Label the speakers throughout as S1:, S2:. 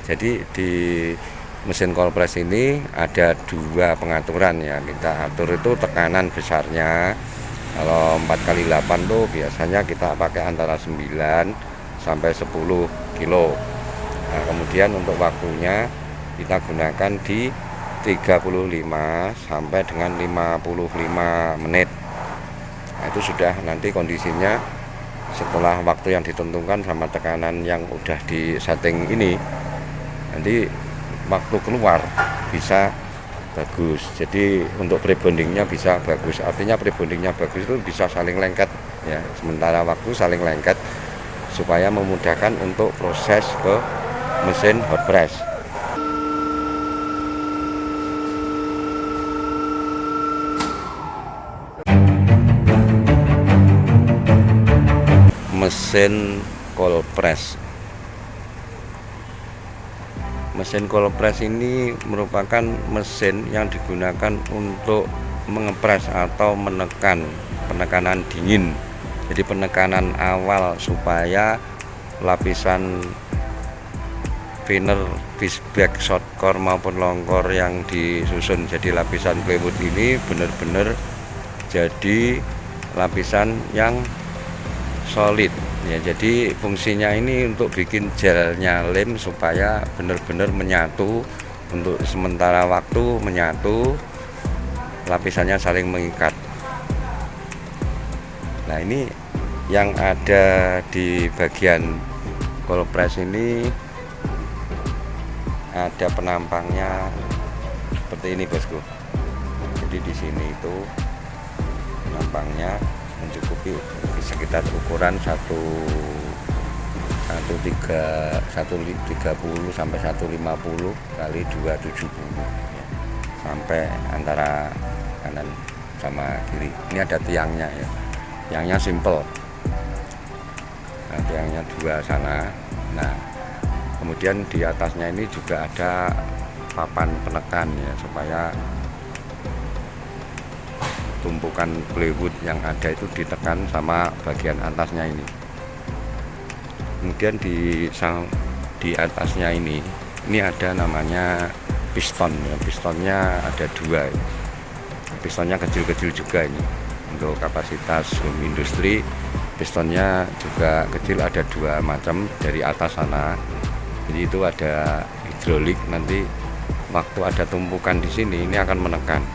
S1: Jadi di mesin kompres ini ada dua pengaturan ya, kita atur itu tekanan besarnya. Kalau 4x8 tuh biasanya kita pakai antara 9 sampai 10 kilo. Nah, kemudian untuk waktunya kita gunakan di 35 sampai dengan 55 menit. Nah, itu sudah nanti kondisinya setelah waktu yang ditentukan sama tekanan yang udah di setting ini, nanti waktu keluar bisa bagus. Jadi untuk prebondingnya bisa bagus, artinya prebondingnya bagus itu bisa saling lengket ya, sementara waktu saling lengket supaya memudahkan untuk proses ke mesin hot press. Mesin cold press. Mesin cold press ini merupakan mesin yang digunakan untuk mengepres atau menekan penekanan dingin. Jadi penekanan awal supaya lapisan thinner, fishback, shortcore maupun longcore yang disusun jadi lapisan plywood ini benar-benar jadi lapisan yang solid ya. Jadi fungsinya ini untuk bikin gelnya lem supaya benar-benar menyatu, untuk sementara waktu menyatu, lapisannya saling mengikat. Nah, ini yang ada di bagian cold press ini ada penampangnya seperti ini bosku. Jadi di sini itu penampangnya mencukupi sekitar ukuran 130 sampai 150 kali 270 sampai antara kanan sama kiri. Ini ada tiangnya ya, tiangnya simple. Nah, tiangnya dua sana. Nah, kemudian di atasnya ini juga ada papan penekan ya, supaya tumpukan plywood yang ada itu ditekan sama bagian atasnya ini. Kemudian di atasnya ini ada namanya piston ya. Pistonnya ada dua ya. Pistonnya kecil-kecil juga ini. Untuk kapasitas home industry pistonnya juga kecil, ada dua macam dari atas sana. Jadi itu ada hidrolik, nanti waktu ada tumpukan di sini ini akan menekan.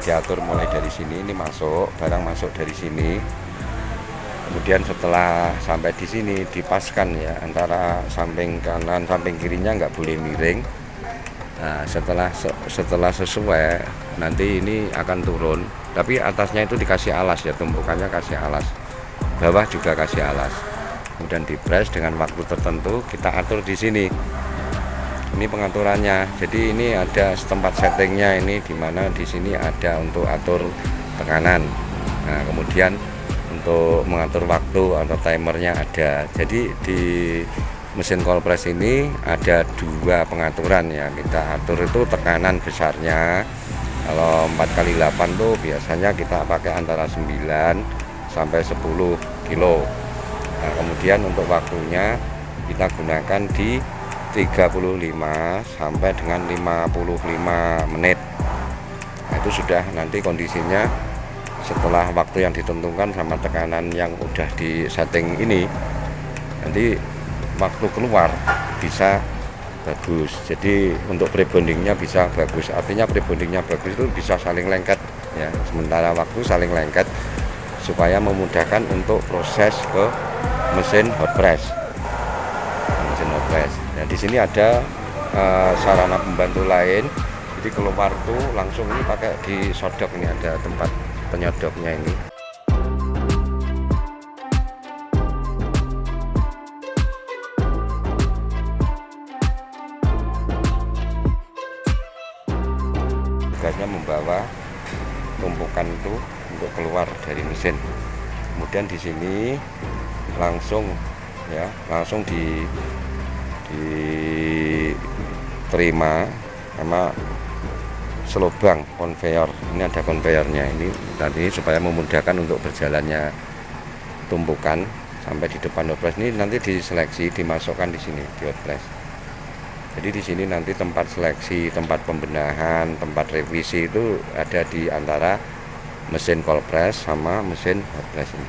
S1: Diatur mulai dari sini, ini masuk, barang masuk dari sini. Kemudian setelah sampai di sini dipaskan ya, antara samping kanan samping kirinya nggak boleh miring. Nah, setelah sesuai nanti ini akan turun, tapi atasnya itu dikasih alas ya, tumpukannya kasih alas, bawah juga kasih alas. Kemudian dipres dengan waktu tertentu, kita atur di sini. Ini pengaturannya. Jadi ini ada tempat settingnya, ini dimana di sini ada untuk atur tekanan. Nah, kemudian untuk mengatur waktu atau timernya ada. Jadi di mesin cold press ini ada dua pengaturan ya, kita atur itu tekanan besarnya. Kalau 4x8 tuh biasanya kita pakai antara 9 sampai 10 kilo. Nah, kemudian untuk waktunya kita gunakan di 35 sampai dengan 55 menit. Nah, itu sudah nanti kondisinya setelah waktu yang ditentukan sama tekanan yang udah di setting ini, nanti waktu keluar bisa bagus. Jadi untuk prebondingnya bisa bagus, artinya prebondingnya bagus itu bisa saling lengket ya, sementara waktu saling lengket supaya memudahkan untuk proses ke mesin hot press. Nah, di sini ada sarana pembantu lain. Jadi keluar tuh langsung ini pakai disodok, ini ada tempat penyodoknya ini. Tugasnya membawa tumpukan itu untuk keluar dari mesin. Kemudian di sini langsung diterima sama selobang konveyor. Ini ada konveyornya ini tadi supaya memudahkan untuk berjalannya tumpukan sampai di depan hot press. Ini nanti diseleksi, dimasukkan di sini di hot press. Jadi di sini nanti tempat seleksi, tempat pembenahan, tempat revisi itu ada di antara mesin cold press sama mesin hot press ini.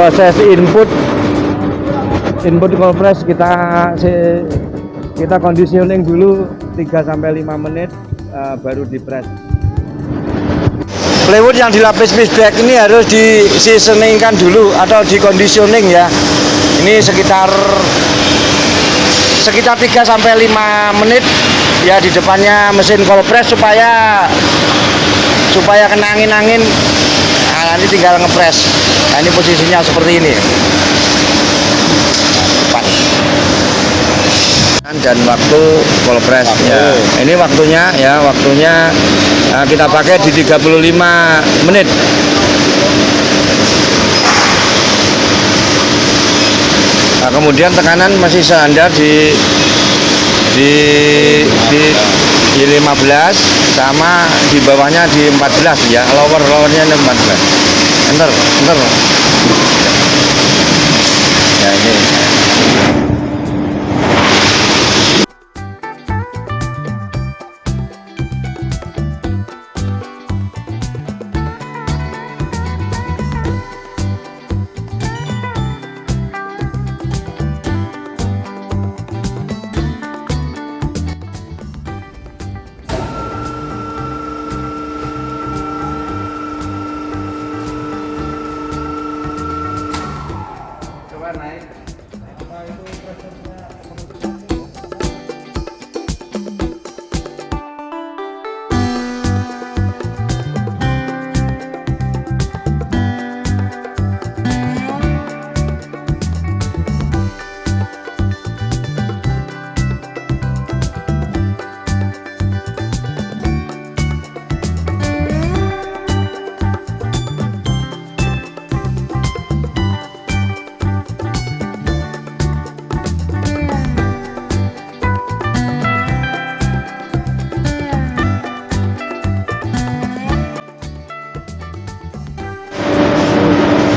S2: Proses input cold press kita conditioning dulu 3-5 menit, baru di press. Plywood yang dilapis fishback ini harus di seasoningkan dulu atau di conditioning ya. Ini sekitar 3-5 menit ya di depannya mesin cold press supaya kena angin. Nah, nanti tinggal ngepres. Nah, ini posisinya seperti ini. Depan. Dan waktu cold press ya. Ini waktunya kita pakai di 35 menit. Nah, kemudian tekanan masih standar di 15 sama di bawahnya di 14 ya, lowernya 14. Enter ya ini.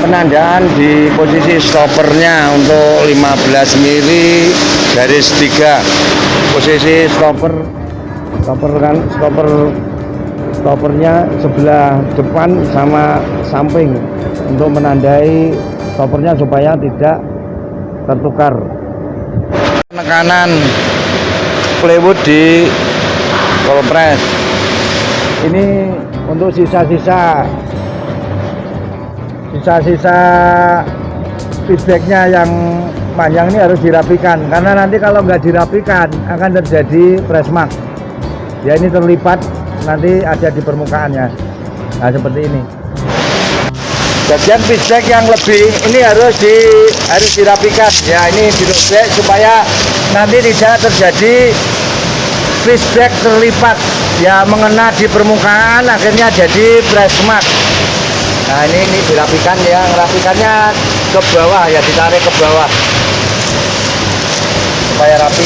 S2: Penandaan di posisi stoppernya untuk 15 mili garis 3. Posisi stoppernya sebelah depan sama samping untuk menandai stoppernya supaya tidak tertukar. Penekanan plywood di cold press ini untuk sisa-sisa feedbacknya yang panjang ini harus dirapikan, karena nanti kalau nggak dirapikan akan terjadi press mark ya. Ini terlipat nanti ada di permukaannya. Nah, seperti ini. Bagian feedback yang lebih ini harus dirapikan ya. Ini dirobek supaya nanti tidak terjadi feedback terlipat ya, mengena di permukaan akhirnya jadi press mark. Nah, ini dirapikan ya, ngerapikannya ke bawah ya, ditarik ke bawah supaya rapi.